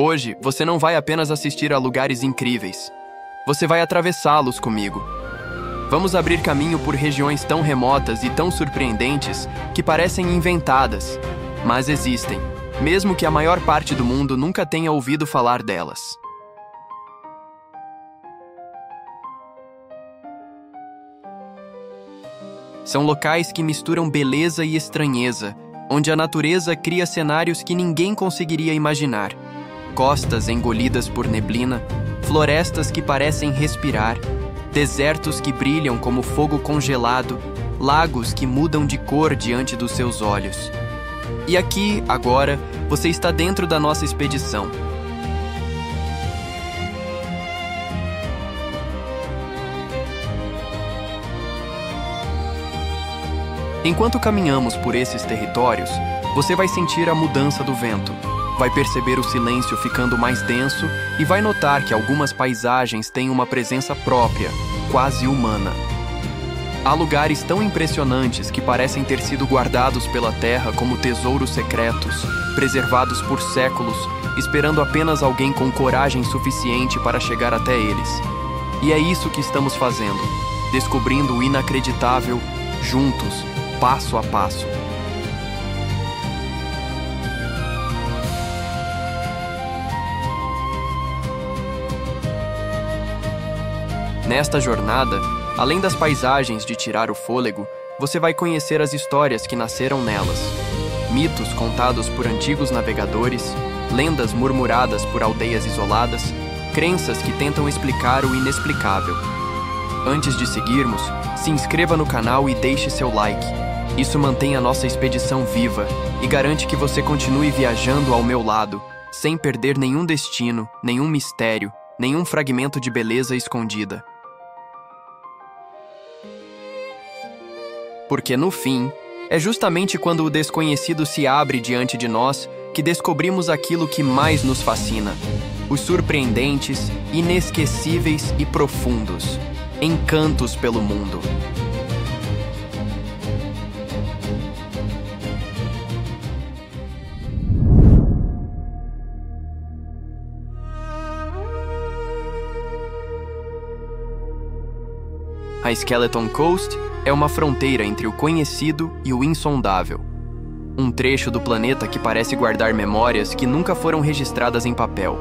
Hoje, você não vai apenas assistir a lugares incríveis. Você vai atravessá-los comigo. Vamos abrir caminho por regiões tão remotas e tão surpreendentes que parecem inventadas, mas existem, mesmo que a maior parte do mundo nunca tenha ouvido falar delas. São locais que misturam beleza e estranheza, onde a natureza cria cenários que ninguém conseguiria imaginar. Costas engolidas por neblina, florestas que parecem respirar, desertos que brilham como fogo congelado, lagos que mudam de cor diante dos seus olhos. E aqui, agora, você está dentro da nossa expedição. Enquanto caminhamos por esses territórios, você vai sentir a mudança do vento, vai perceber o silêncio ficando mais denso e vai notar que algumas paisagens têm uma presença própria, quase humana. Há lugares tão impressionantes que parecem ter sido guardados pela terra como tesouros secretos, preservados por séculos, esperando apenas alguém com coragem suficiente para chegar até eles. E é isso que estamos fazendo, descobrindo o inacreditável, juntos, passo a passo. Nesta jornada, além das paisagens de tirar o fôlego, você vai conhecer as histórias que nasceram nelas. Mitos contados por antigos navegadores, lendas murmuradas por aldeias isoladas, crenças que tentam explicar o inexplicável. Antes de seguirmos, se inscreva no canal e deixe seu like. Isso mantém a nossa expedição viva e garante que você continue viajando ao meu lado, sem perder nenhum destino, nenhum mistério, nenhum fragmento de beleza escondida. Porque, no fim, é justamente quando o desconhecido se abre diante de nós que descobrimos aquilo que mais nos fascina: os surpreendentes, inesquecíveis e profundos encantos pelo mundo. A Skeleton Coast é uma fronteira entre o conhecido e o insondável. Um trecho do planeta que parece guardar memórias que nunca foram registradas em papel.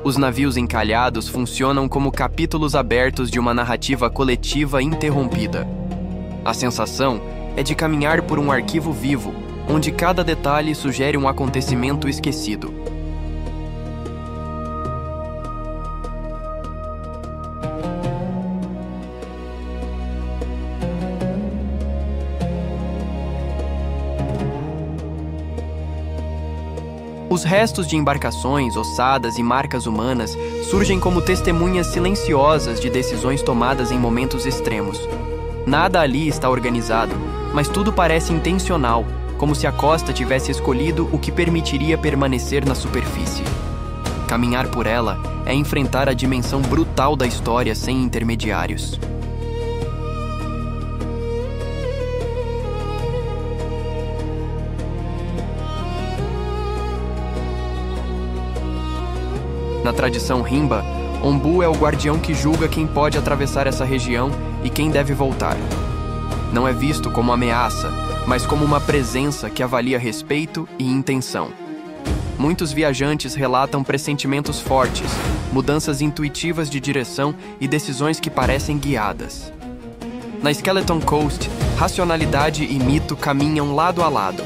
Os navios encalhados funcionam como capítulos abertos de uma narrativa coletiva interrompida. A sensação é de caminhar por um arquivo vivo, onde cada detalhe sugere um acontecimento esquecido. Os restos de embarcações, ossadas e marcas humanas surgem como testemunhas silenciosas de decisões tomadas em momentos extremos. Nada ali está organizado, mas tudo parece intencional, como se a costa tivesse escolhido o que permitiria permanecer na superfície. Caminhar por ela é enfrentar a dimensão brutal da história sem intermediários. Na tradição Rimba, Ombu é o guardião que julga quem pode atravessar essa região e quem deve voltar. Não é visto como ameaça, mas como uma presença que avalia respeito e intenção. Muitos viajantes relatam pressentimentos fortes, mudanças intuitivas de direção e decisões que parecem guiadas. Na Skeleton Coast, racionalidade e mito caminham lado a lado.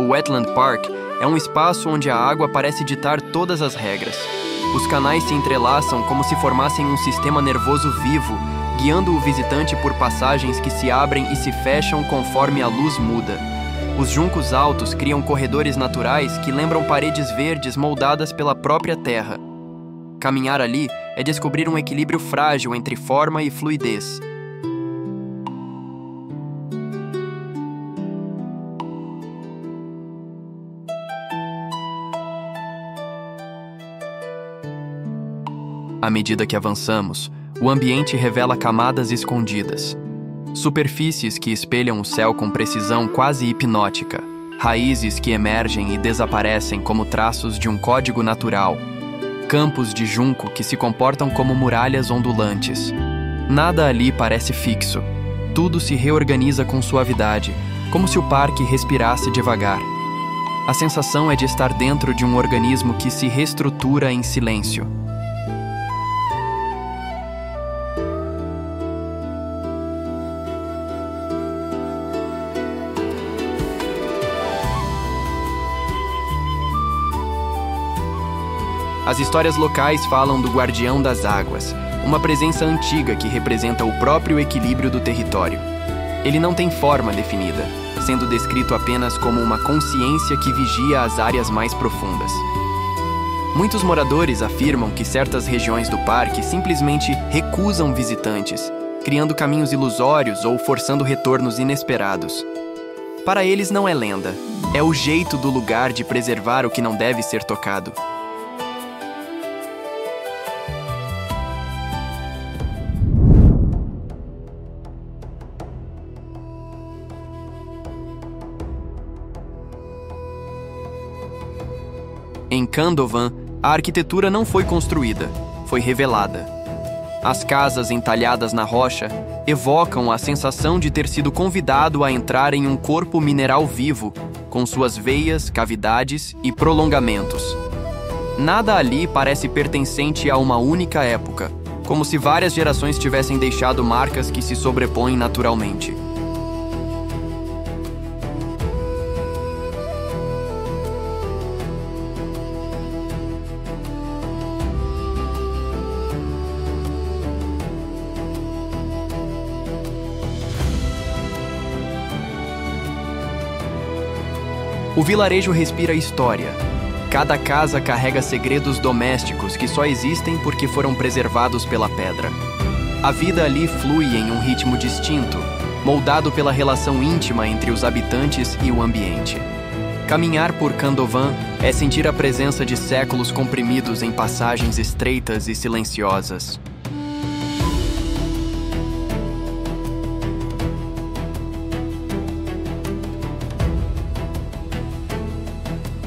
O Wetland Park é um espaço onde a água parece ditar todas as regras. Os canais se entrelaçam como se formassem um sistema nervoso vivo, guiando o visitante por passagens que se abrem e se fecham conforme a luz muda. Os juncos altos criam corredores naturais que lembram paredes verdes moldadas pela própria terra. Caminhar ali é descobrir um equilíbrio frágil entre forma e fluidez. À medida que avançamos, o ambiente revela camadas escondidas. Superfícies que espelham o céu com precisão quase hipnótica. Raízes que emergem e desaparecem como traços de um código natural. Campos de junco que se comportam como muralhas ondulantes. Nada ali parece fixo. Tudo se reorganiza com suavidade, como se o parque respirasse devagar. A sensação é de estar dentro de um organismo que se reestrutura em silêncio. As histórias locais falam do Guardião das Águas, uma presença antiga que representa o próprio equilíbrio do território. Ele não tem forma definida, sendo descrito apenas como uma consciência que vigia as áreas mais profundas. Muitos moradores afirmam que certas regiões do parque simplesmente recusam visitantes, criando caminhos ilusórios ou forçando retornos inesperados. Para eles não é lenda, é o jeito do lugar de preservar o que não deve ser tocado. Em Khandovan, a arquitetura não foi construída, foi revelada. As casas entalhadas na rocha evocam a sensação de ter sido convidado a entrar em um corpo mineral vivo, com suas veias, cavidades e prolongamentos. Nada ali parece pertencente a uma única época, como se várias gerações tivessem deixado marcas que se sobrepõem naturalmente. O vilarejo respira história. Cada casa carrega segredos domésticos que só existem porque foram preservados pela pedra. A vida ali flui em um ritmo distinto, moldado pela relação íntima entre os habitantes e o ambiente. Caminhar por Khandovan é sentir a presença de séculos comprimidos em passagens estreitas e silenciosas.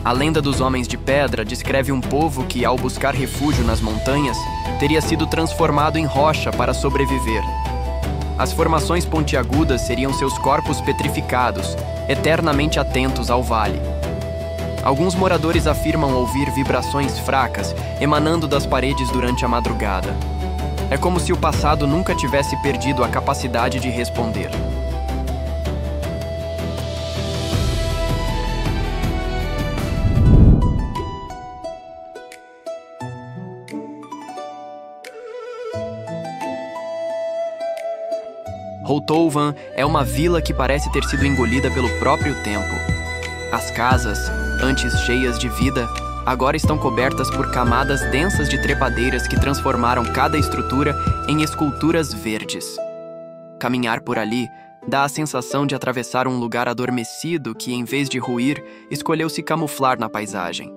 A lenda dos Homens de Pedra descreve um povo que, ao buscar refúgio nas montanhas, teria sido transformado em rocha para sobreviver. As formações pontiagudas seriam seus corpos petrificados, eternamente atentos ao vale. Alguns moradores afirmam ouvir vibrações fracas emanando das paredes durante a madrugada. É como se o passado nunca tivesse perdido a capacidade de responder. Holtouvan é uma vila que parece ter sido engolida pelo próprio tempo. As casas, antes cheias de vida, agora estão cobertas por camadas densas de trepadeiras que transformaram cada estrutura em esculturas verdes. Caminhar por ali dá a sensação de atravessar um lugar adormecido que, em vez de ruir, escolheu se camuflar na paisagem.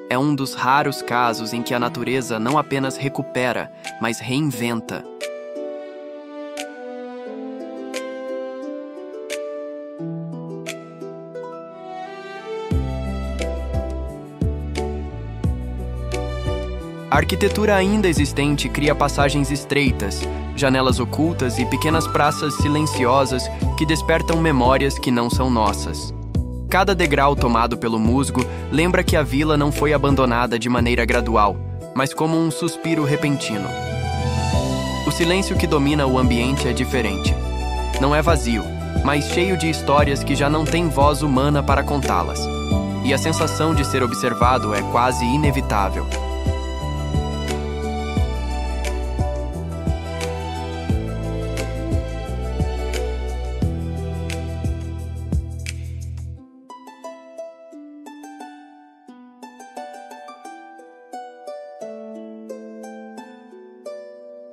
É um dos raros casos em que a natureza não apenas recupera, mas reinventa. A arquitetura ainda existente cria passagens estreitas, janelas ocultas e pequenas praças silenciosas que despertam memórias que não são nossas. Cada degrau tomado pelo musgo lembra que a vila não foi abandonada de maneira gradual, mas como um suspiro repentino. O silêncio que domina o ambiente é diferente. Não é vazio, mas cheio de histórias que já não têm voz humana para contá-las. E a sensação de ser observado é quase inevitável.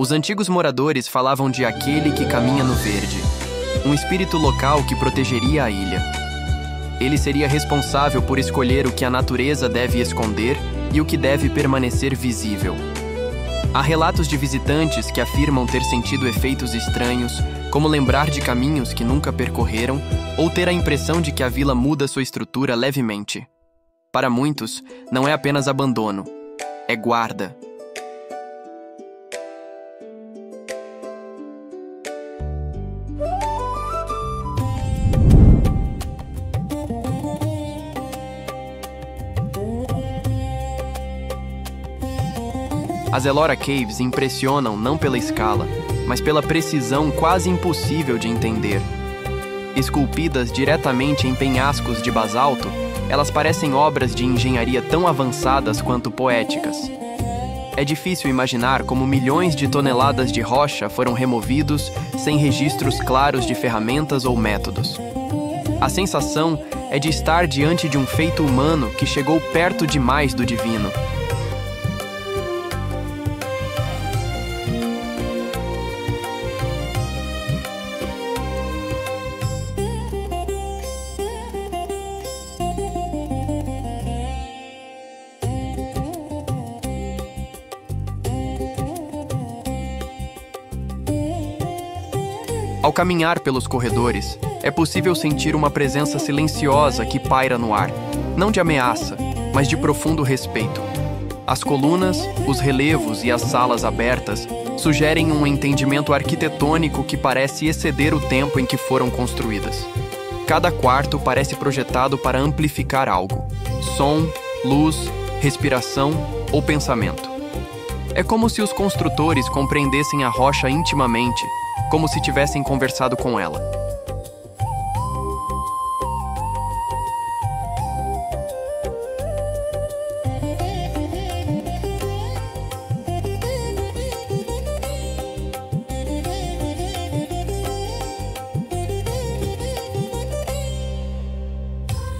Os antigos moradores falavam de aquele que caminha no verde, um espírito local que protegeria a ilha. Ele seria responsável por escolher o que a natureza deve esconder e o que deve permanecer visível. Há relatos de visitantes que afirmam ter sentido efeitos estranhos, como lembrar de caminhos que nunca percorreram ou ter a impressão de que a vila muda sua estrutura levemente. Para muitos, não é apenas abandono, é guarda. As Ellora Caves impressionam não pela escala, mas pela precisão quase impossível de entender. Esculpidas diretamente em penhascos de basalto, elas parecem obras de engenharia tão avançadas quanto poéticas. É difícil imaginar como milhões de toneladas de rocha foram removidos sem registros claros de ferramentas ou métodos. A sensação é de estar diante de um feito humano que chegou perto demais do divino. Ao caminhar pelos corredores, é possível sentir uma presença silenciosa que paira no ar, não de ameaça, mas de profundo respeito. As colunas, os relevos e as salas abertas sugerem um entendimento arquitetônico que parece exceder o tempo em que foram construídas. Cada quarto parece projetado para amplificar algo: som, luz, respiração ou pensamento. É como se os construtores compreendessem a rocha intimamente, como se tivessem conversado com ela.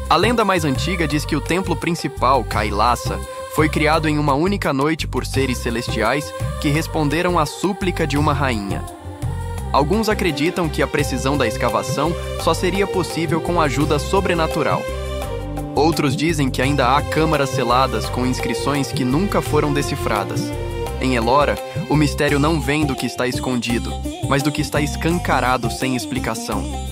A lenda mais antiga diz que o templo principal, Kailasa, foi criado em uma única noite por seres celestiais que responderam à súplica de uma rainha. Alguns acreditam que a precisão da escavação só seria possível com ajuda sobrenatural. Outros dizem que ainda há câmaras seladas com inscrições que nunca foram decifradas. Em Ellora, o mistério não vem do que está escondido, mas do que está escancarado sem explicação.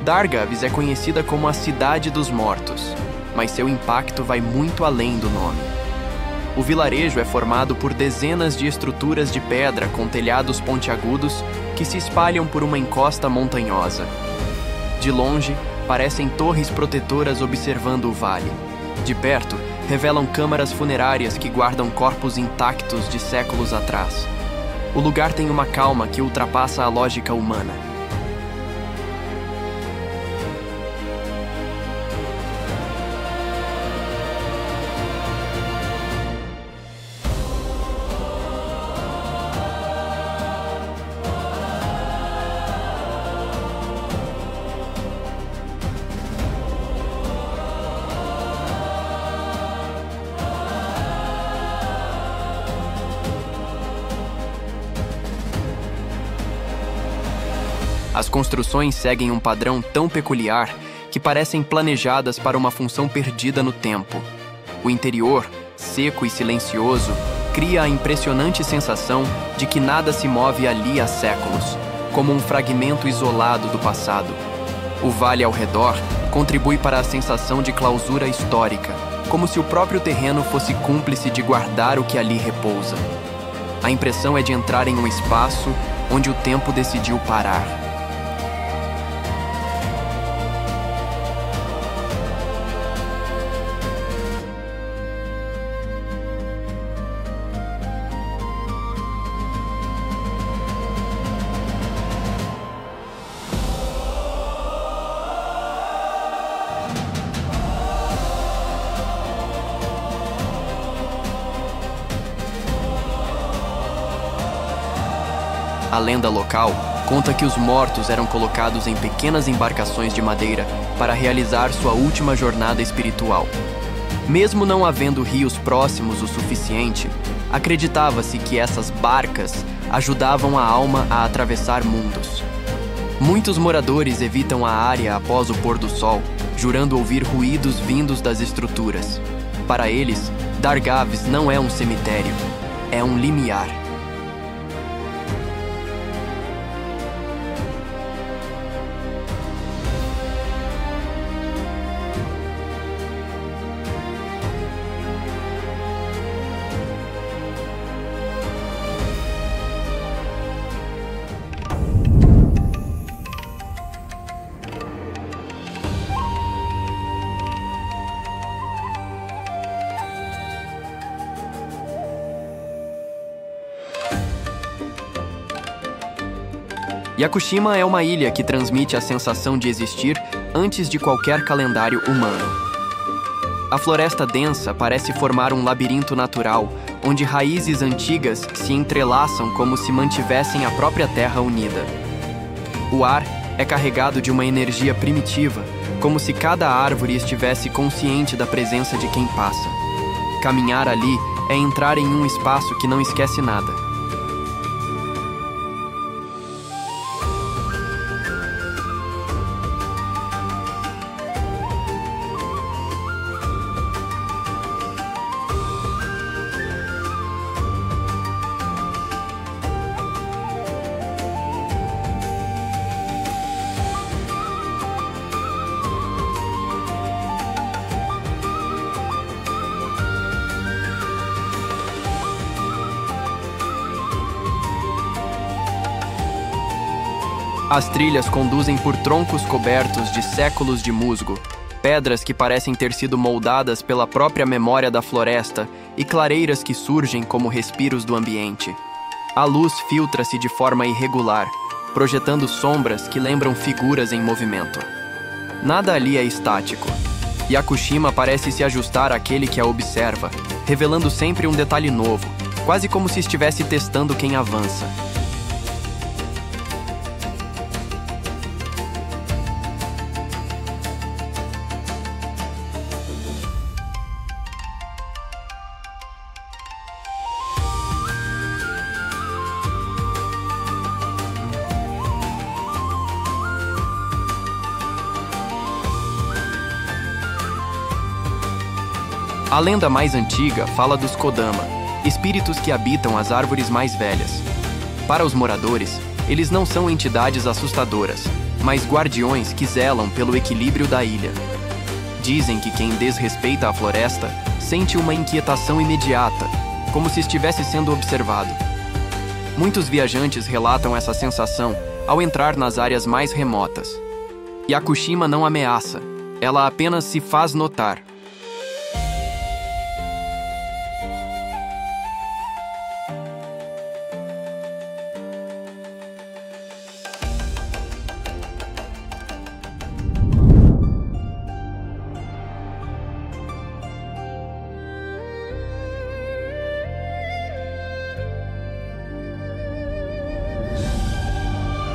Dargaves é conhecida como a Cidade dos Mortos, mas seu impacto vai muito além do nome. O vilarejo é formado por dezenas de estruturas de pedra com telhados pontiagudos que se espalham por uma encosta montanhosa. De longe, parecem torres protetoras observando o vale. De perto, revelam câmaras funerárias que guardam corpos intactos de séculos atrás. O lugar tem uma calma que ultrapassa a lógica humana. As construções seguem um padrão tão peculiar que parecem planejadas para uma função perdida no tempo. O interior, seco e silencioso, cria a impressionante sensação de que nada se move ali há séculos, como um fragmento isolado do passado. O vale ao redor contribui para a sensação de clausura histórica, como se o próprio terreno fosse cúmplice de guardar o que ali repousa. A impressão é de entrar em um espaço onde o tempo decidiu parar. A lenda local conta que os mortos eram colocados em pequenas embarcações de madeira para realizar sua última jornada espiritual. Mesmo não havendo rios próximos o suficiente, acreditava-se que essas barcas ajudavam a alma a atravessar mundos. Muitos moradores evitam a área após o pôr do sol, jurando ouvir ruídos vindos das estruturas. Para eles, Dargaves não é um cemitério, é um limiar. Yakushima é uma ilha que transmite a sensação de existir antes de qualquer calendário humano. A floresta densa parece formar um labirinto natural, onde raízes antigas se entrelaçam como se mantivessem a própria terra unida. O ar é carregado de uma energia primitiva, como se cada árvore estivesse consciente da presença de quem passa. Caminhar ali é entrar em um espaço que não esquece nada. As trilhas conduzem por troncos cobertos de séculos de musgo, pedras que parecem ter sido moldadas pela própria memória da floresta e clareiras que surgem como respiros do ambiente. A luz filtra-se de forma irregular, projetando sombras que lembram figuras em movimento. Nada ali é estático. Yakushima parece se ajustar àquele que a observa, revelando sempre um detalhe novo, quase como se estivesse testando quem avança. A lenda mais antiga fala dos Kodama, espíritos que habitam as árvores mais velhas. Para os moradores, eles não são entidades assustadoras, mas guardiões que zelam pelo equilíbrio da ilha. Dizem que quem desrespeita a floresta sente uma inquietação imediata, como se estivesse sendo observado. Muitos viajantes relatam essa sensação ao entrar nas áreas mais remotas. Yakushima não ameaça, ela apenas se faz notar.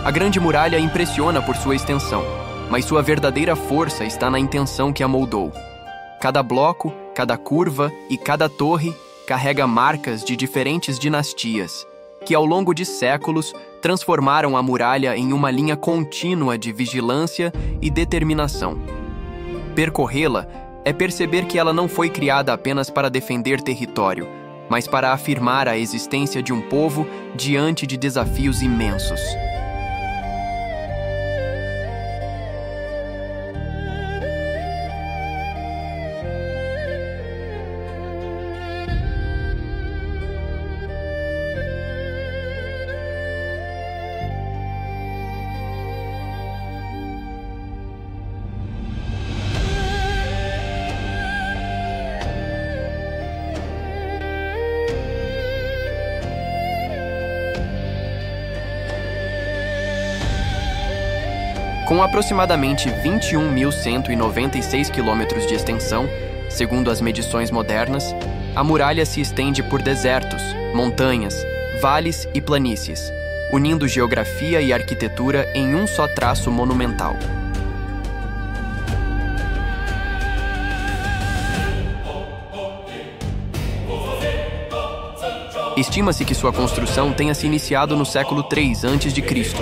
A Grande Muralha impressiona por sua extensão, mas sua verdadeira força está na intenção que a moldou. Cada bloco, cada curva e cada torre carrega marcas de diferentes dinastias, que ao longo de séculos transformaram a muralha em uma linha contínua de vigilância e determinação. Percorrê-la é perceber que ela não foi criada apenas para defender território, mas para afirmar a existência de um povo diante de desafios imensos. Com aproximadamente 21.196 quilômetros de extensão, segundo as medições modernas, a muralha se estende por desertos, montanhas, vales e planícies, unindo geografia e arquitetura em um só traço monumental. Estima-se que sua construção tenha se iniciado no século III a.C.,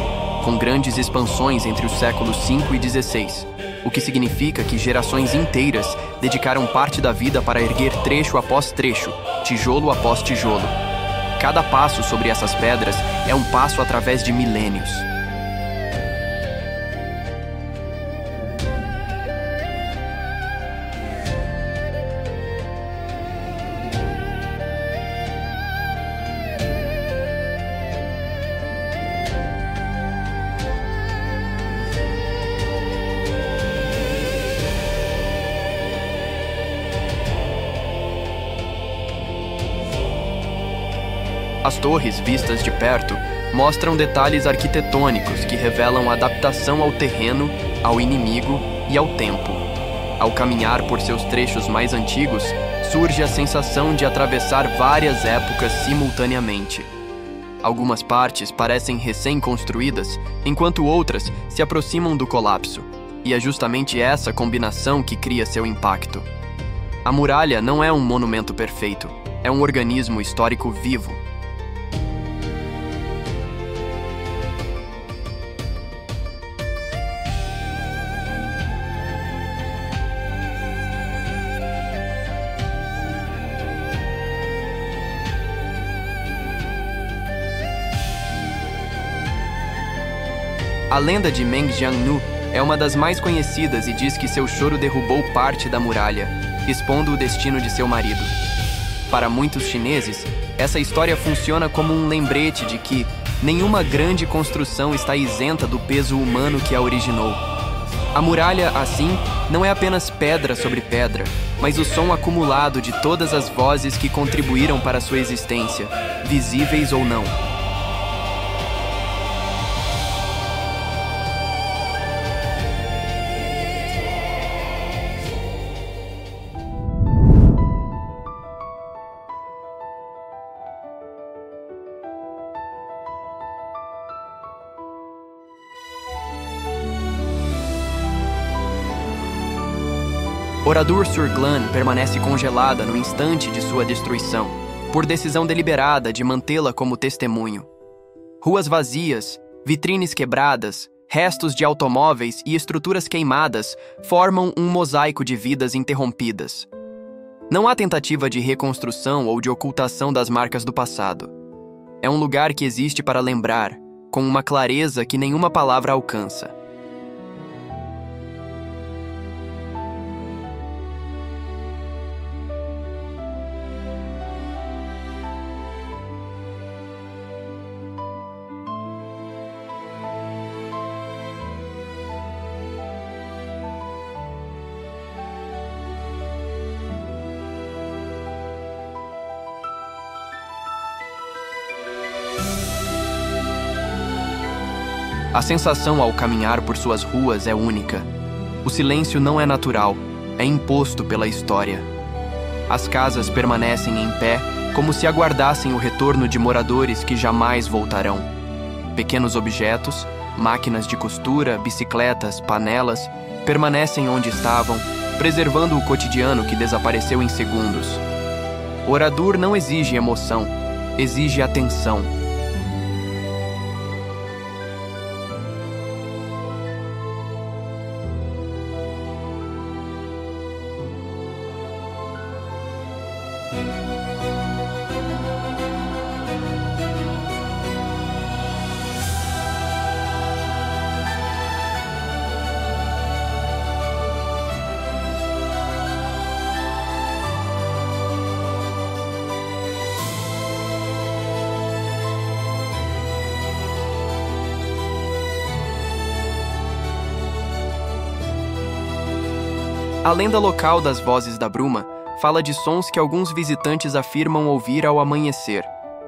com grandes expansões entre os séculos V e XVI, o que significa que gerações inteiras dedicaram parte da vida para erguer trecho após trecho, tijolo após tijolo. Cada passo sobre essas pedras é um passo através de milênios. As torres, vistas de perto, mostram detalhes arquitetônicos que revelam adaptação ao terreno, ao inimigo e ao tempo. Ao caminhar por seus trechos mais antigos, surge a sensação de atravessar várias épocas simultaneamente. Algumas partes parecem recém-construídas, enquanto outras se aproximam do colapso, e é justamente essa combinação que cria seu impacto. A muralha não é um monumento perfeito, é um organismo histórico vivo. A lenda de Meng Jiannu é uma das mais conhecidas e diz que seu choro derrubou parte da muralha, expondo o destino de seu marido. Para muitos chineses, essa história funciona como um lembrete de que nenhuma grande construção está isenta do peso humano que a originou. A muralha, assim, não é apenas pedra sobre pedra, mas o som acumulado de todas as vozes que contribuíram para sua existência, visíveis ou não. Oradour-sur-Glane permanece congelada no instante de sua destruição, por decisão deliberada de mantê-la como testemunho. Ruas vazias, vitrines quebradas, restos de automóveis e estruturas queimadas formam um mosaico de vidas interrompidas. Não há tentativa de reconstrução ou de ocultação das marcas do passado. É um lugar que existe para lembrar, com uma clareza que nenhuma palavra alcança. A sensação ao caminhar por suas ruas é única. O silêncio não é natural, é imposto pela história. As casas permanecem em pé, como se aguardassem o retorno de moradores que jamais voltarão. Pequenos objetos, máquinas de costura, bicicletas, panelas, permanecem onde estavam, preservando o cotidiano que desapareceu em segundos. Oradour não exige emoção, exige atenção. A lenda local das Vozes da Bruma fala de sons que alguns visitantes afirmam ouvir ao amanhecer,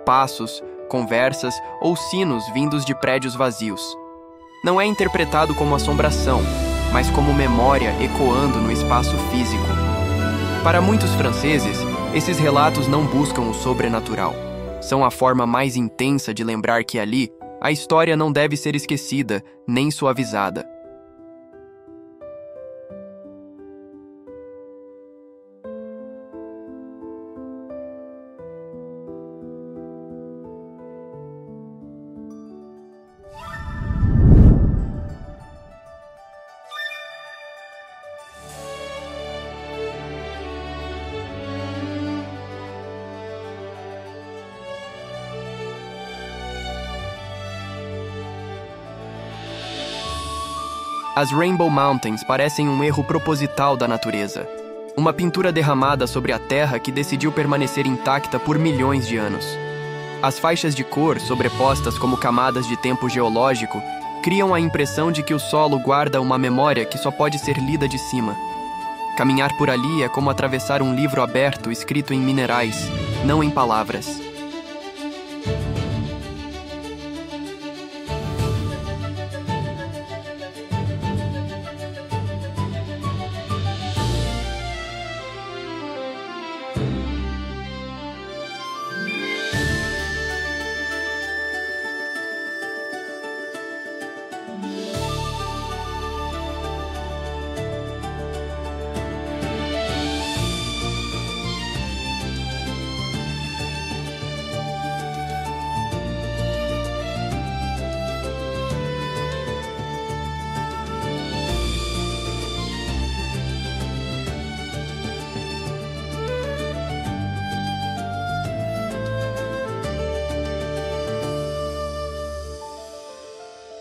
passos, conversas ou sinos vindos de prédios vazios. Não é interpretado como assombração, mas como memória ecoando no espaço físico. Para muitos franceses, esses relatos não buscam o sobrenatural. São a forma mais intensa de lembrar que ali, A história não deve ser esquecida, nem suavizada. As Rainbow Mountains parecem um erro proposital da natureza. Uma pintura derramada sobre a Terra que decidiu permanecer intacta por milhões de anos. As faixas de cor, sobrepostas como camadas de tempo geológico, criam a impressão de que o solo guarda uma memória que só pode ser lida de cima. Caminhar por ali é como atravessar um livro aberto escrito em minerais, não em palavras.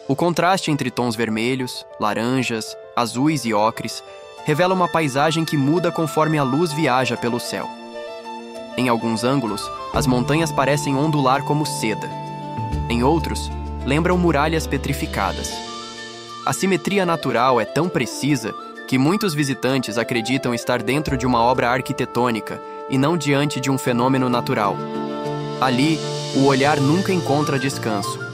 O contraste entre tons vermelhos, laranjas, azuis e ocres revela uma paisagem que muda conforme a luz viaja pelo céu. Em alguns ângulos, as montanhas parecem ondular como seda. Em outros, lembram muralhas petrificadas. A simetria natural é tão precisa que muitos visitantes acreditam estar dentro de uma obra arquitetônica e não diante de um fenômeno natural. Ali, o olhar nunca encontra descanso.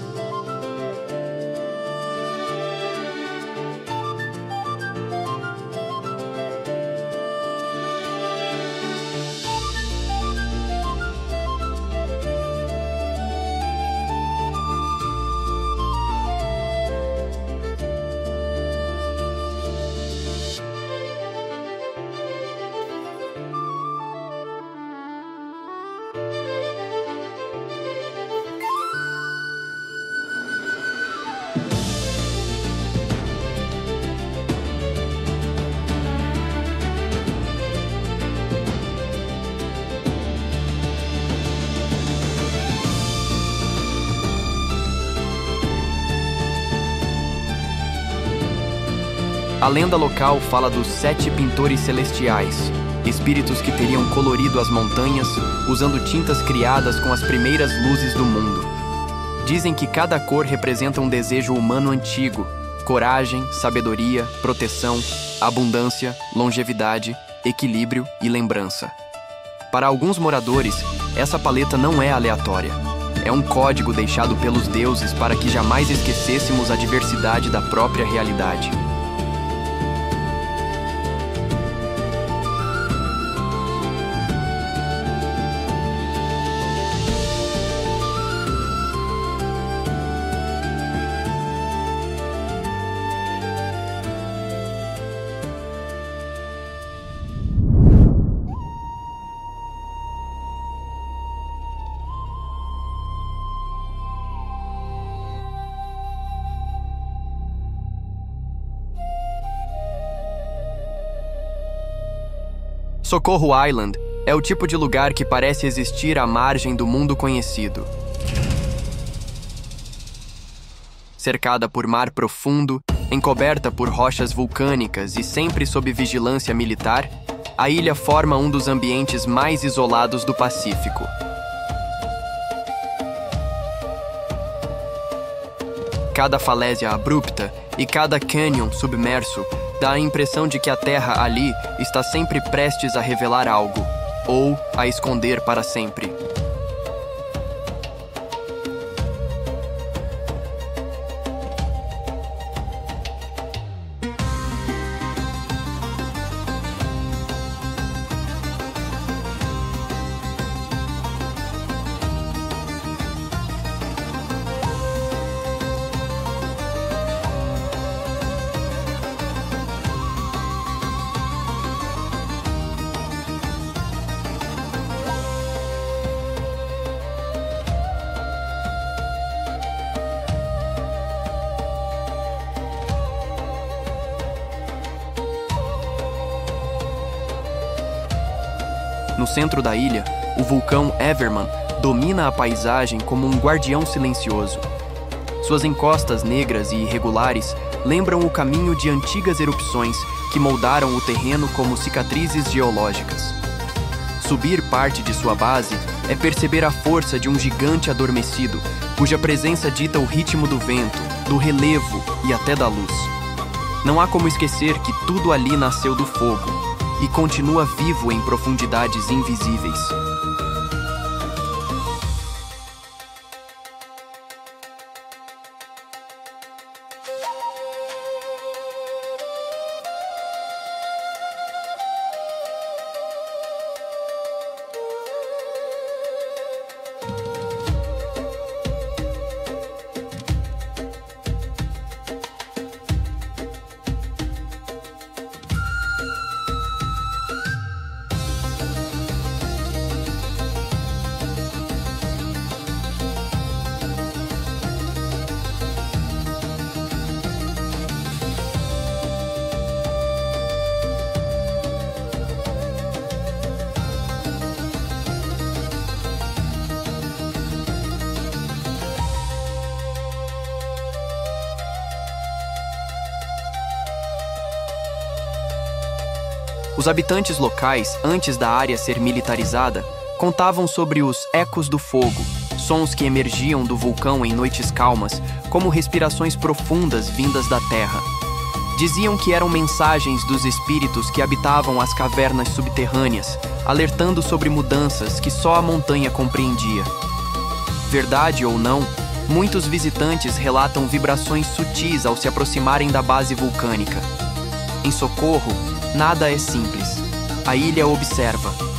A lenda local fala dos 7 pintores celestiais, espíritos que teriam colorido as montanhas usando tintas criadas com as primeiras luzes do mundo. Dizem que cada cor representa um desejo humano antigo: coragem, sabedoria, proteção, abundância, longevidade, equilíbrio e lembrança. Para alguns moradores, essa paleta não é aleatória. É um código deixado pelos deuses para que jamais esquecêssemos a diversidade da própria realidade. Socorro Island é o tipo de lugar que parece existir à margem do mundo conhecido. Cercada por mar profundo, encoberta por rochas vulcânicas e sempre sob vigilância militar, a ilha forma um dos ambientes mais isolados do Pacífico. Cada falésia abrupta e cada cânion submerso dá a impressão de que a terra ali está sempre prestes a revelar algo, ou a esconder para sempre. No centro da ilha, o vulcão Everman domina a paisagem como um guardião silencioso. Suas encostas negras e irregulares lembram o caminho de antigas erupções que moldaram o terreno como cicatrizes geológicas. Subir parte de sua base é perceber a força de um gigante adormecido, cuja presença dita o ritmo do vento, do relevo e até da luz. Não há como esquecer que tudo ali nasceu do fogo e continua vivo em profundidades invisíveis. Os habitantes locais, antes da área ser militarizada, contavam sobre os ecos do fogo, sons que emergiam do vulcão em noites calmas, como respirações profundas vindas da terra. Diziam que eram mensagens dos espíritos que habitavam as cavernas subterrâneas, alertando sobre mudanças que só a montanha compreendia. Verdade ou não, muitos visitantes relatam vibrações sutis ao se aproximarem da base vulcânica. Em Socorro, nada é simples. A ilha observa.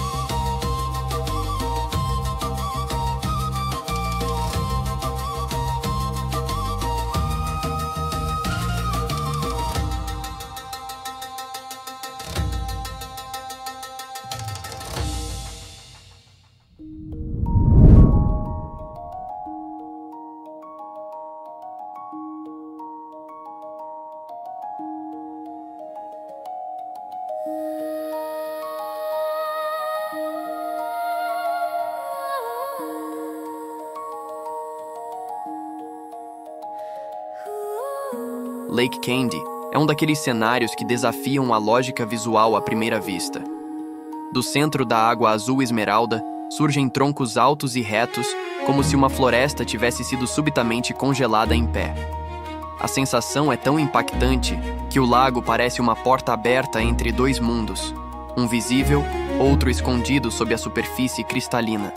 Lake Candy é um daqueles cenários que desafiam a lógica visual à primeira vista. Do centro da água azul esmeralda, surgem troncos altos e retos, como se uma floresta tivesse sido subitamente congelada em pé. A sensação é tão impactante que o lago parece uma porta aberta entre dois mundos, um visível, outro escondido sob a superfície cristalina.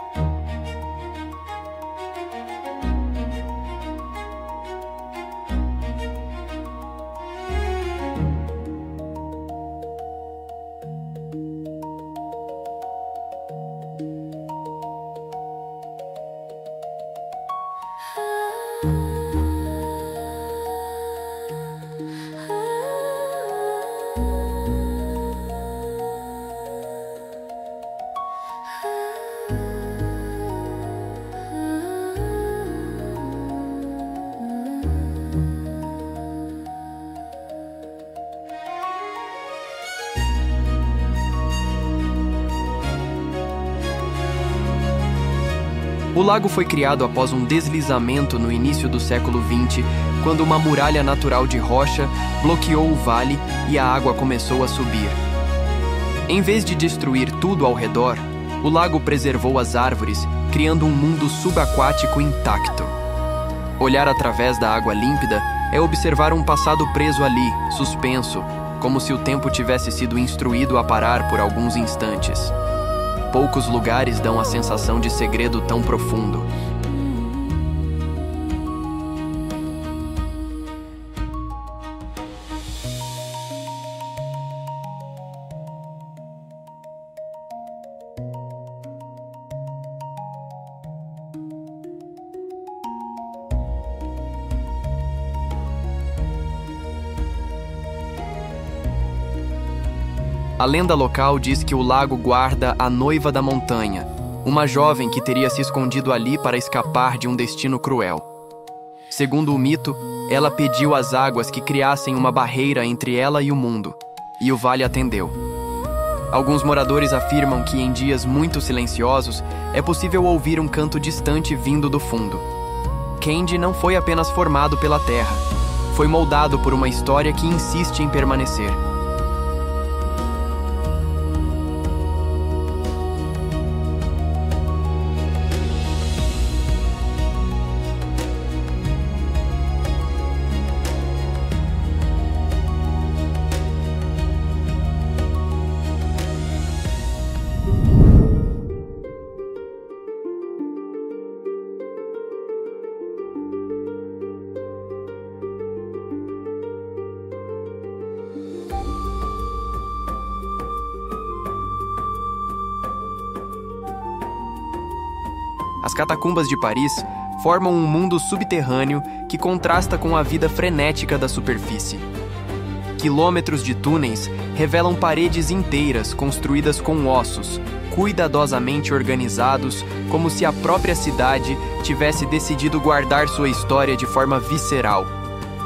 O lago foi criado após um deslizamento no início do século XX, quando uma muralha natural de rocha bloqueou o vale e a água começou a subir. Em vez de destruir tudo ao redor, o lago preservou as árvores, criando um mundo subaquático intacto. Olhar através da água límpida é observar um passado preso ali, suspenso, como se o tempo tivesse sido instruído a parar por alguns instantes. Poucos lugares dão a sensação de segredo tão profundo. A lenda local diz que o lago guarda a Noiva da Montanha, uma jovem que teria se escondido ali para escapar de um destino cruel. Segundo o mito, ela pediu às águas que criassem uma barreira entre ela e o mundo, e o vale atendeu. Alguns moradores afirmam que em dias muito silenciosos é possível ouvir um canto distante vindo do fundo. Kaindi não foi apenas formado pela terra, foi moldado por uma história que insiste em permanecer. As catacumbas de Paris formam um mundo subterrâneo que contrasta com a vida frenética da superfície. Quilômetros de túneis revelam paredes inteiras construídas com ossos, cuidadosamente organizados, como se a própria cidade tivesse decidido guardar sua história de forma visceral.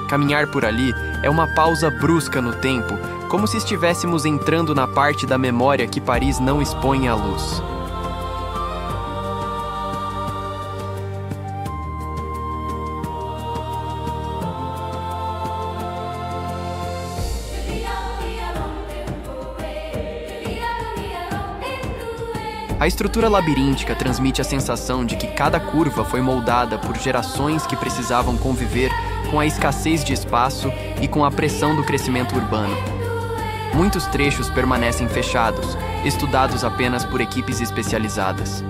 Caminhar por ali é uma pausa brusca no tempo, como se estivéssemos entrando na parte da memória que Paris não expõe à luz. A estrutura labiríntica transmite a sensação de que cada curva foi moldada por gerações que precisavam conviver com a escassez de espaço e com a pressão do crescimento urbano. Muitos trechos permanecem fechados, estudados apenas por equipes especializadas.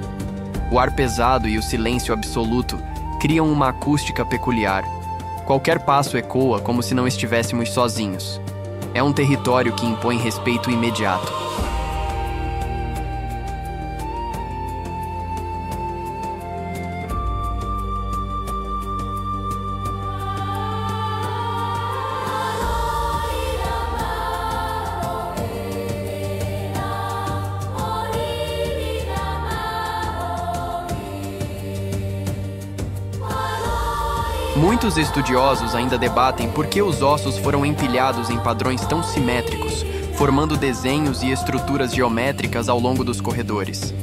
O ar pesado e o silêncio absoluto criam uma acústica peculiar. Qualquer passo ecoa como se não estivéssemos sozinhos. É um território que impõe respeito imediato. Muitos estudiosos ainda debatem por que os ossos foram empilhados em padrões tão simétricos, formando desenhos e estruturas geométricas ao longo dos corredores.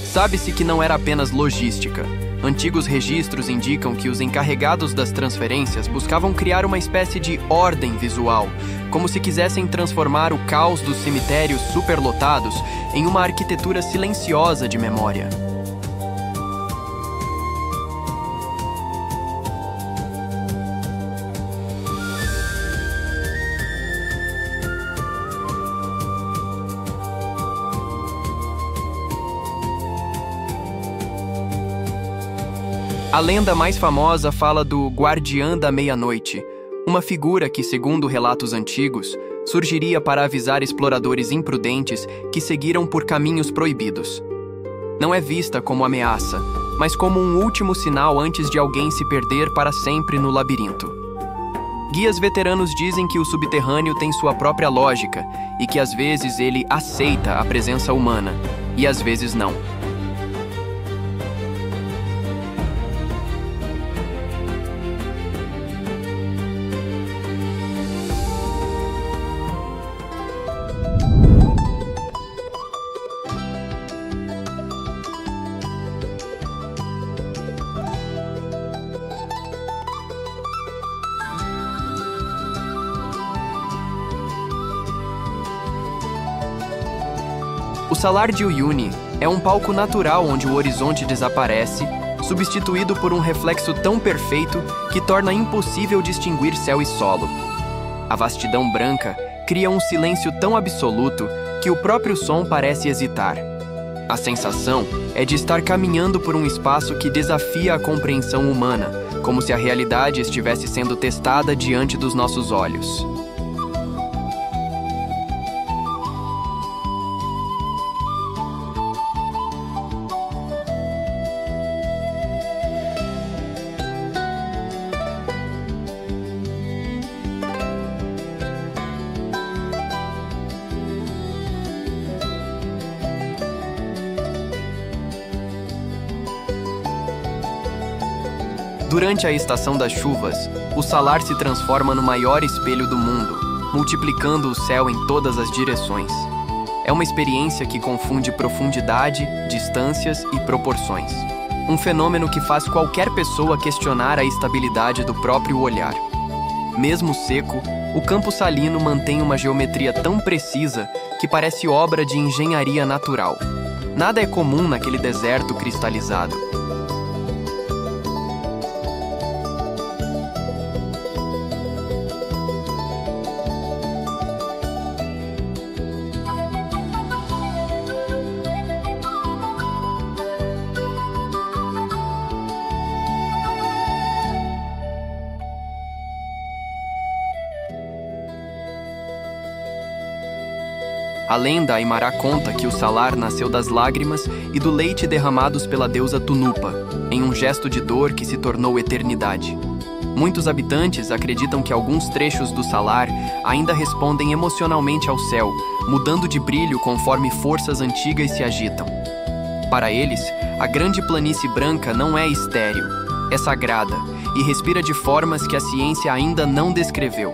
Sabe-se que não era apenas logística. Antigos registros indicam que os encarregados das transferências buscavam criar uma espécie de ordem visual, como se quisessem transformar o caos dos cemitérios superlotados em uma arquitetura silenciosa de memória. A lenda mais famosa fala do Guardiã da Meia-Noite, uma figura que, segundo relatos antigos, surgiria para avisar exploradores imprudentes que seguiram por caminhos proibidos. Não é vista como ameaça, mas como um último sinal antes de alguém se perder para sempre no labirinto. Guias veteranos dizem que o subterrâneo tem sua própria lógica e que às vezes ele aceita a presença humana, e às vezes não. O Salar de Uyuni é um palco natural onde o horizonte desaparece, substituído por um reflexo tão perfeito que torna impossível distinguir céu e solo. A vastidão branca cria um silêncio tão absoluto que o próprio som parece hesitar. A sensação é de estar caminhando por um espaço que desafia a compreensão humana, como se a realidade estivesse sendo testada diante dos nossos olhos. Durante a estação das chuvas, o salar se transforma no maior espelho do mundo, multiplicando o céu em todas as direções. É uma experiência que confunde profundidade, distâncias e proporções. Um fenômeno que faz qualquer pessoa questionar a estabilidade do próprio olhar. Mesmo seco, o campo salino mantém uma geometria tão precisa que parece obra de engenharia natural. Nada é comum naquele deserto cristalizado. A lenda Aymara conta que o salar nasceu das lágrimas e do leite derramados pela deusa Tunupa, em um gesto de dor que se tornou eternidade. Muitos habitantes acreditam que alguns trechos do salar ainda respondem emocionalmente ao céu, mudando de brilho conforme forças antigas se agitam. Para eles, a grande planície branca não é estéril, é sagrada e respira de formas que a ciência ainda não descreveu.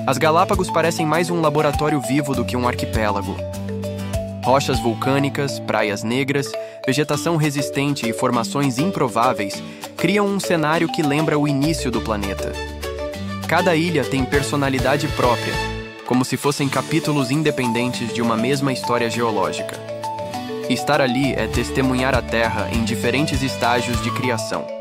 As Galápagos parecem mais um laboratório vivo do que um arquipélago. Rochas vulcânicas, praias negras, vegetação resistente e formações improváveis criam um cenário que lembra o início do planeta. Cada ilha tem personalidade própria, como se fossem capítulos independentes de uma mesma história geológica. Estar ali é testemunhar a Terra em diferentes estágios de criação.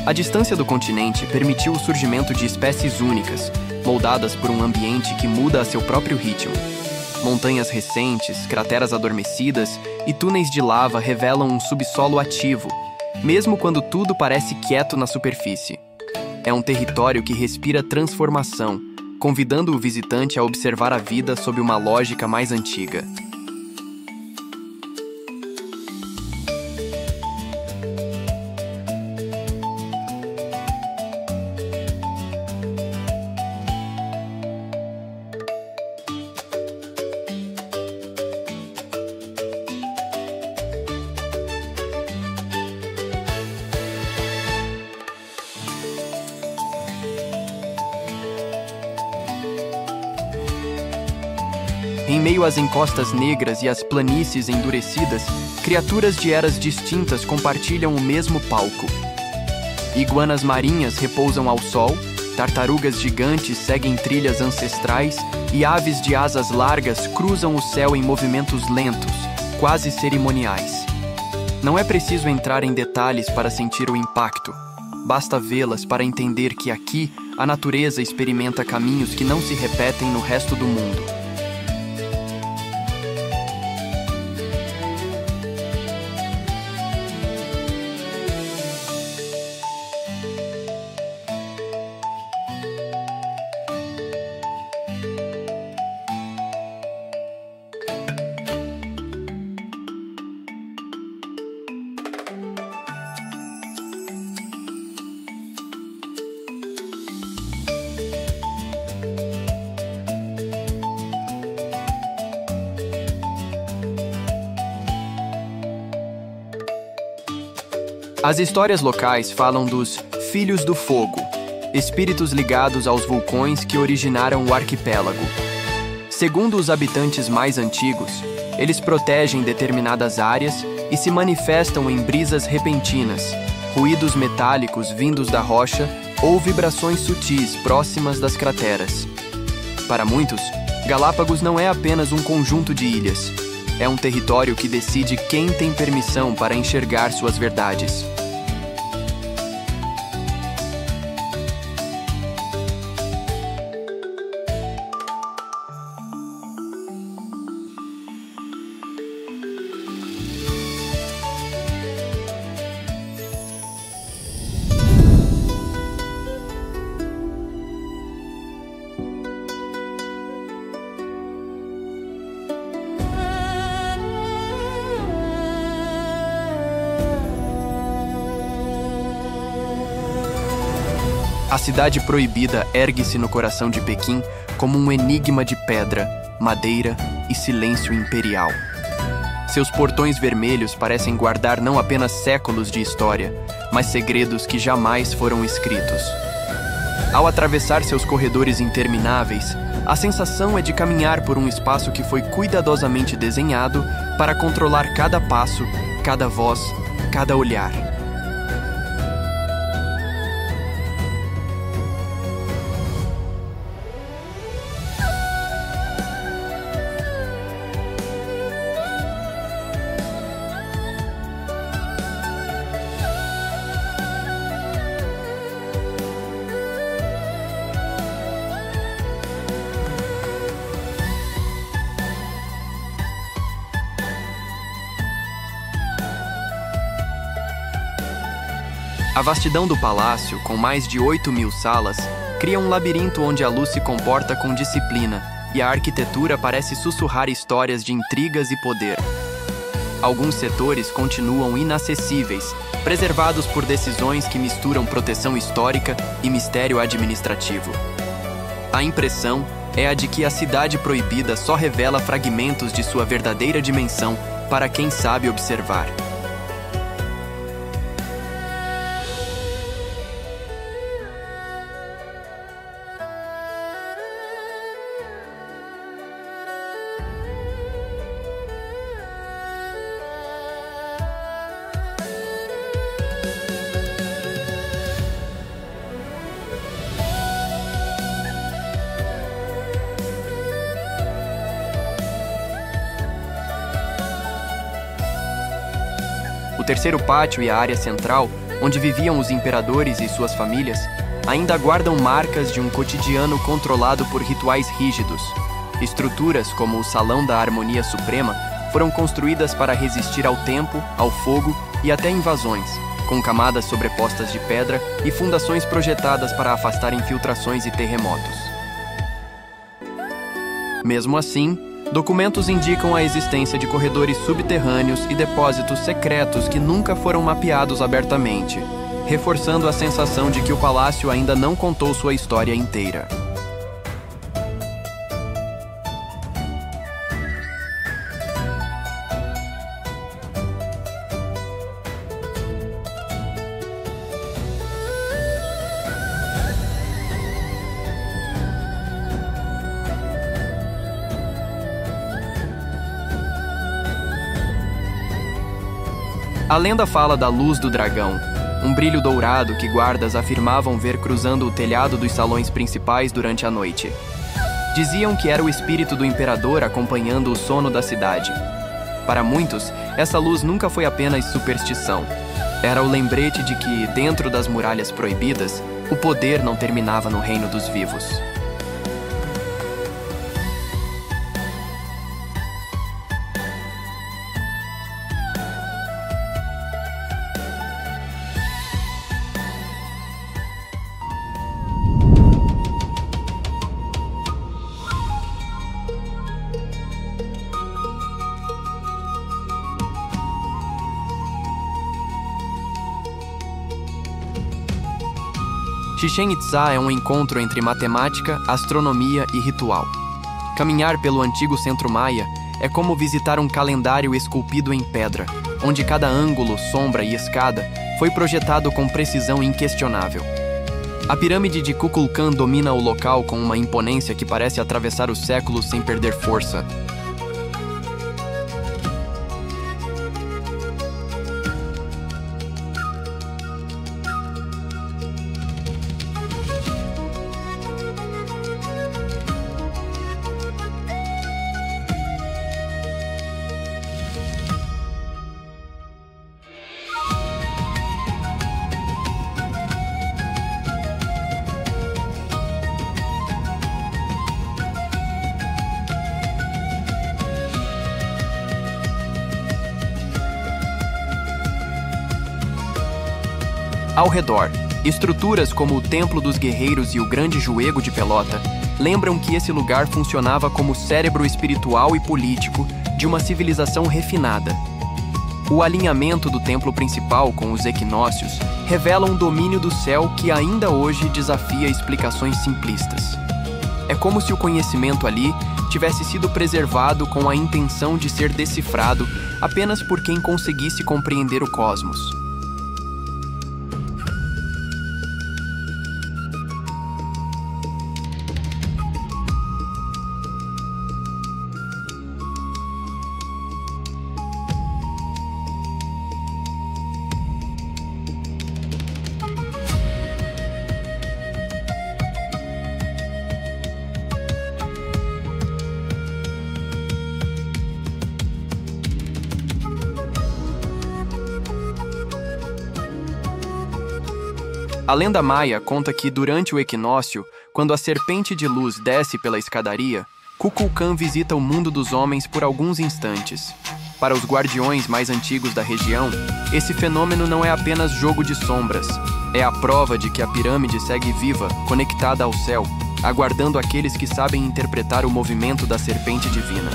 A distância do continente permitiu o surgimento de espécies únicas, moldadas por um ambiente que muda a seu próprio ritmo. Montanhas recentes, crateras adormecidas e túneis de lava revelam um subsolo ativo, mesmo quando tudo parece quieto na superfície. É um território que respira transformação, convidando o visitante a observar a vida sob uma lógica mais antiga. Em meio às encostas negras e às planícies endurecidas, criaturas de eras distintas compartilham o mesmo palco. Iguanas marinhas repousam ao sol, tartarugas gigantes seguem trilhas ancestrais e aves de asas largas cruzam o céu em movimentos lentos, quase cerimoniais. Não é preciso entrar em detalhes para sentir o impacto. Basta vê-las para entender que aqui a natureza experimenta caminhos que não se repetem no resto do mundo. As histórias locais falam dos Filhos do Fogo, espíritos ligados aos vulcões que originaram o arquipélago. Segundo os habitantes mais antigos, eles protegem determinadas áreas e se manifestam em brisas repentinas, ruídos metálicos vindos da rocha ou vibrações sutis próximas das crateras. Para muitos, Galápagos não é apenas um conjunto de ilhas. É um território que decide quem tem permissão para enxergar suas verdades. A cidade proibida ergue-se no coração de Pequim como um enigma de pedra, madeira e silêncio imperial. Seus portões vermelhos parecem guardar não apenas séculos de história, mas segredos que jamais foram escritos. Ao atravessar seus corredores intermináveis, a sensação é de caminhar por um espaço que foi cuidadosamente desenhado para controlar cada passo, cada voz, cada olhar. A vastidão do palácio, com mais de 8.000 salas, cria um labirinto onde a luz se comporta com disciplina e a arquitetura parece sussurrar histórias de intrigas e poder. Alguns setores continuam inacessíveis, preservados por decisões que misturam proteção histórica e mistério administrativo. A impressão é a de que a Cidade Proibida só revela fragmentos de sua verdadeira dimensão para quem sabe observar. O terceiro pátio e a área central, onde viviam os imperadores e suas famílias, ainda guardam marcas de um cotidiano controlado por rituais rígidos. Estruturas como o Salão da Harmonia Suprema foram construídas para resistir ao tempo, ao fogo e até invasões, com camadas sobrepostas de pedra e fundações projetadas para afastar infiltrações e terremotos. Mesmo assim, documentos indicam a existência de corredores subterrâneos e depósitos secretos que nunca foram mapeados abertamente, reforçando a sensação de que o palácio ainda não contou sua história inteira. A lenda fala da luz do dragão, um brilho dourado que guardas afirmavam ver cruzando o telhado dos salões principais durante a noite. Diziam que era o espírito do imperador acompanhando o sono da cidade. Para muitos, essa luz nunca foi apenas superstição. Era o lembrete de que, dentro das muralhas proibidas, o poder não terminava no reino dos vivos. Chichén Itzá é um encontro entre matemática, astronomia e ritual. Caminhar pelo antigo centro maia é como visitar um calendário esculpido em pedra, onde cada ângulo, sombra e escada foi projetado com precisão inquestionável. A pirâmide de Kukulcán domina o local com uma imponência que parece atravessar os séculos sem perder força. Ao redor, estruturas como o Templo dos Guerreiros e o Grande Juego de Pelota lembram que esse lugar funcionava como cérebro espiritual e político de uma civilização refinada. O alinhamento do templo principal com os equinócios revela um domínio do céu que ainda hoje desafia explicações simplistas. É como se o conhecimento ali tivesse sido preservado com a intenção de ser decifrado apenas por quem conseguisse compreender o cosmos. A lenda maia conta que, durante o equinócio, quando a serpente de luz desce pela escadaria, Kukulkan visita o mundo dos homens por alguns instantes. Para os guardiões mais antigos da região, esse fenômeno não é apenas jogo de sombras. É a prova de que a pirâmide segue viva, conectada ao céu, aguardando aqueles que sabem interpretar o movimento da serpente divina.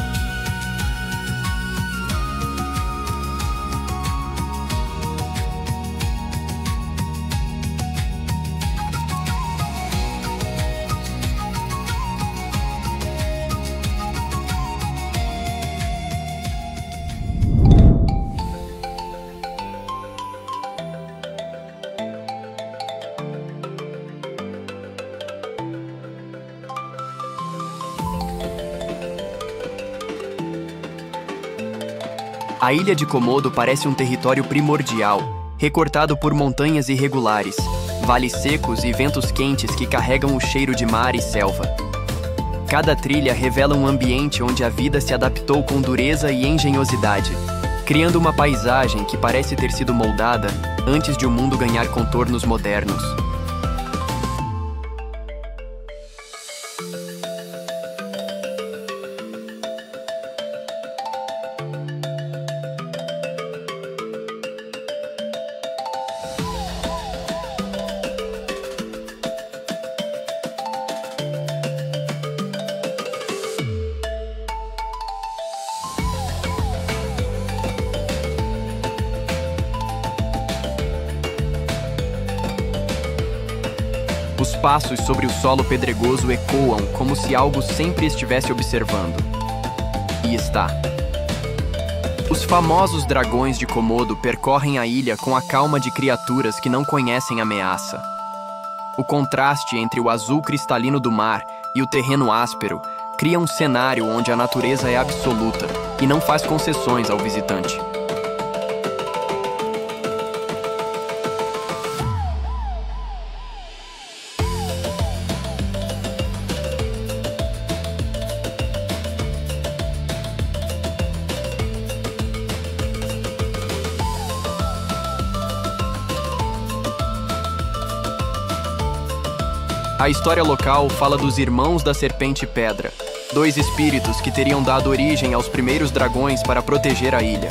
A ilha de Komodo parece um território primordial, recortado por montanhas irregulares, vales secos e ventos quentes que carregam o cheiro de mar e selva. Cada trilha revela um ambiente onde a vida se adaptou com dureza e engenhosidade, criando uma paisagem que parece ter sido moldada antes de o mundo ganhar contornos modernos. Os passos sobre o solo pedregoso ecoam como se algo sempre estivesse observando. E está. Os famosos dragões de Komodo percorrem a ilha com a calma de criaturas que não conhecem ameaça. O contraste entre o azul cristalino do mar e o terreno áspero cria um cenário onde a natureza é absoluta e não faz concessões ao visitante. A história local fala dos Irmãos da Serpente Pedra, dois espíritos que teriam dado origem aos primeiros dragões para proteger a ilha.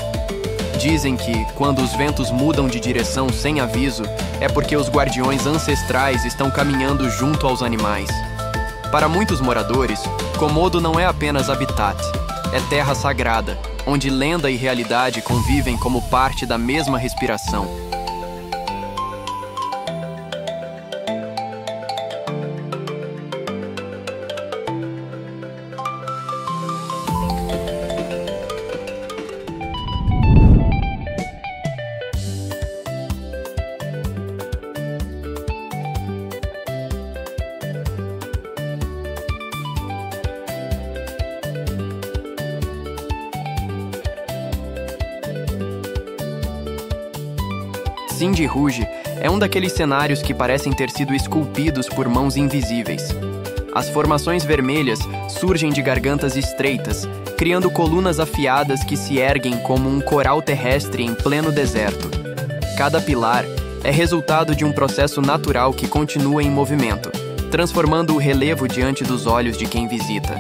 Dizem que, quando os ventos mudam de direção sem aviso, é porque os guardiões ancestrais estão caminhando junto aos animais. Para muitos moradores, Komodo não é apenas habitat, é terra sagrada, onde lenda e realidade convivem como parte da mesma respiração. Cindy Rouge é um daqueles cenários que parecem ter sido esculpidos por mãos invisíveis. As formações vermelhas surgem de gargantas estreitas, criando colunas afiadas que se erguem como um coral terrestre em pleno deserto. Cada pilar é resultado de um processo natural que continua em movimento, transformando o relevo diante dos olhos de quem visita.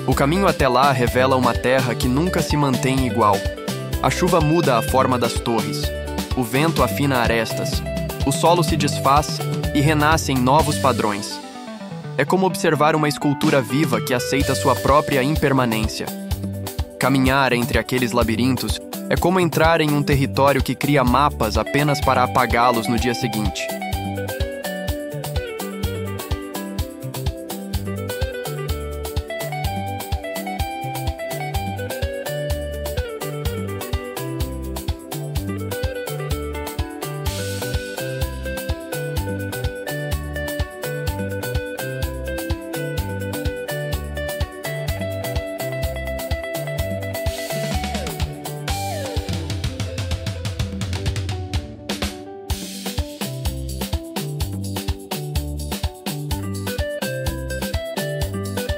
O caminho até lá revela uma terra que nunca se mantém igual. A chuva muda a forma das torres. O vento afina arestas. O solo se desfaz e renasce em novos padrões. É como observar uma escultura viva que aceita sua própria impermanência. Caminhar entre aqueles labirintos é como entrar em um território que cria mapas apenas para apagá-los no dia seguinte.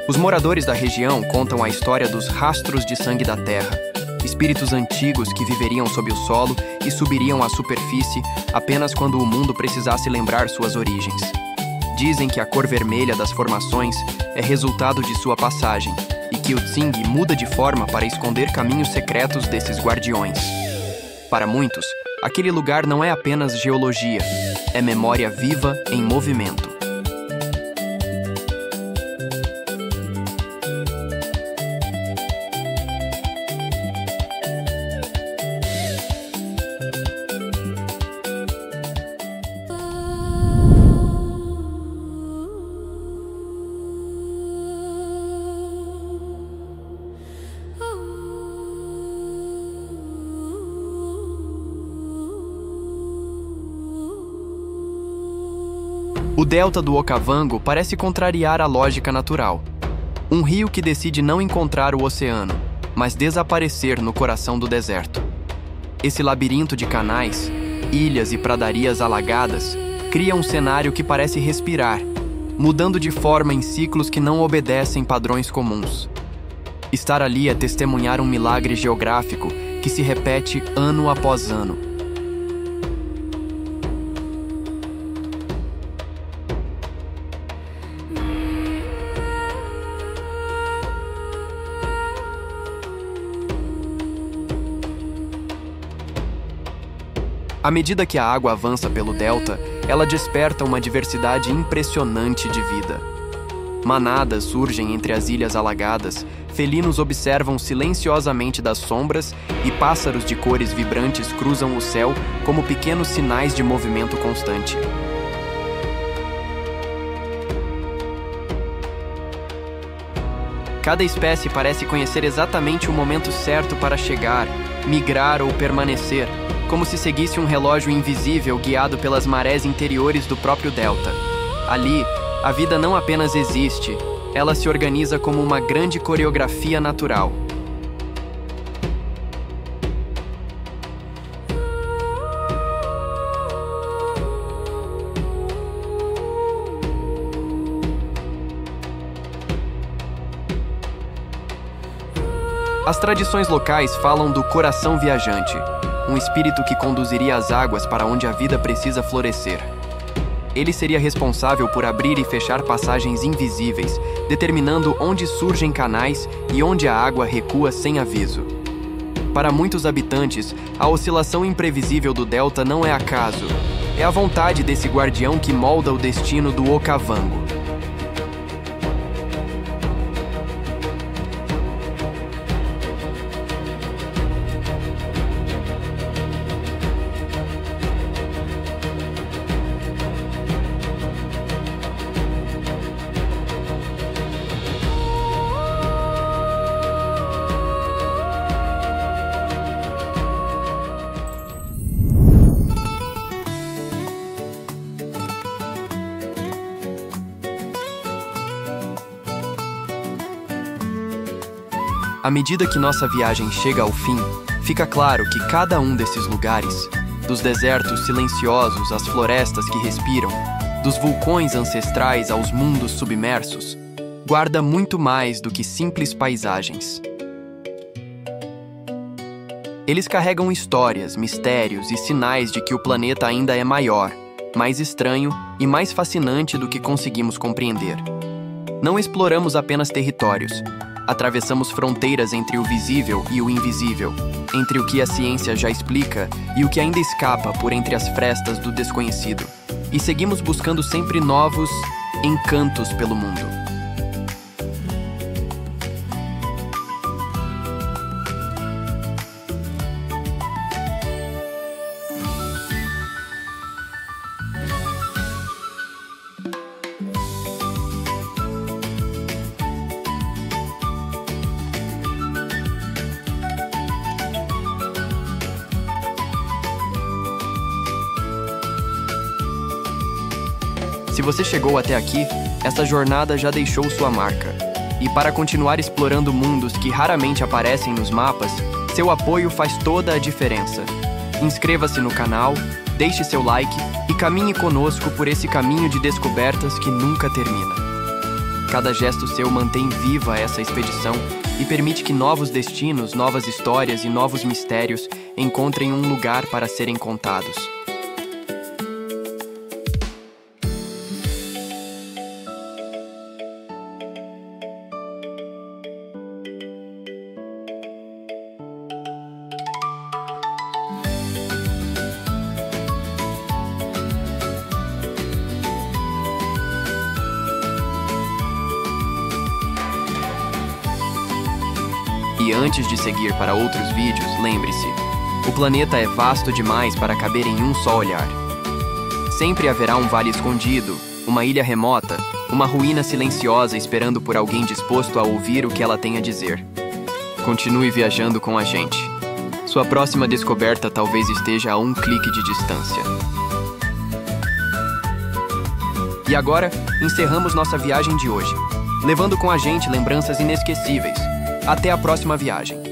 Os moradores da região contam a história dos rastros de sangue da terra, espíritos antigos que viveriam sob o solo e subiriam à superfície apenas quando o mundo precisasse lembrar suas origens. Dizem que a cor vermelha das formações é resultado de sua passagem e que o Tsing muda de forma para esconder caminhos secretos desses guardiões. Para muitos, aquele lugar não é apenas geologia, é memória viva em movimento. O delta do Okavango parece contrariar a lógica natural. Um rio que decide não encontrar o oceano, mas desaparecer no coração do deserto. Esse labirinto de canais, ilhas e pradarias alagadas cria um cenário que parece respirar, mudando de forma em ciclos que não obedecem padrões comuns. Estar ali é testemunhar um milagre geográfico que se repete ano após ano. À medida que a água avança pelo delta, ela desperta uma diversidade impressionante de vida. Manadas surgem entre as ilhas alagadas, felinos observam silenciosamente das sombras e pássaros de cores vibrantes cruzam o céu como pequenos sinais de movimento constante. Cada espécie parece conhecer exatamente o momento certo para chegar, migrar ou permanecer, como se seguisse um relógio invisível guiado pelas marés interiores do próprio delta. Ali, a vida não apenas existe, ela se organiza como uma grande coreografia natural. As tradições locais falam do coração viajante, um espírito que conduziria as águas para onde a vida precisa florescer. Ele seria responsável por abrir e fechar passagens invisíveis, determinando onde surgem canais e onde a água recua sem aviso. Para muitos habitantes, a oscilação imprevisível do delta não é acaso, é a vontade desse guardião que molda o destino do Okavango. À medida que nossa viagem chega ao fim, fica claro que cada um desses lugares, dos desertos silenciosos às florestas que respiram, dos vulcões ancestrais aos mundos submersos, guarda muito mais do que simples paisagens. Eles carregam histórias, mistérios e sinais de que o planeta ainda é maior, mais estranho e mais fascinante do que conseguimos compreender. Não exploramos apenas territórios, Atravessamos fronteiras entre o visível e o invisível, entre o que a ciência já explica e o que ainda escapa por entre as frestas do desconhecido. E seguimos buscando sempre novos encantos pelo mundo. Se você chegou até aqui, essa jornada já deixou sua marca. E para continuar explorando mundos que raramente aparecem nos mapas, seu apoio faz toda a diferença. Inscreva-se no canal, deixe seu like e caminhe conosco por esse caminho de descobertas que nunca termina. Cada gesto seu mantém viva essa expedição e permite que novos destinos, novas histórias e novos mistérios encontrem um lugar para serem contados. E antes de seguir para outros vídeos, lembre-se, o planeta é vasto demais para caber em um só olhar. Sempre haverá um vale escondido, uma ilha remota, uma ruína silenciosa esperando por alguém disposto a ouvir o que ela tem a dizer. Continue viajando com a gente. Sua próxima descoberta talvez esteja a um clique de distância. E agora, encerramos nossa viagem de hoje, levando com a gente lembranças inesquecíveis. Até a próxima viagem.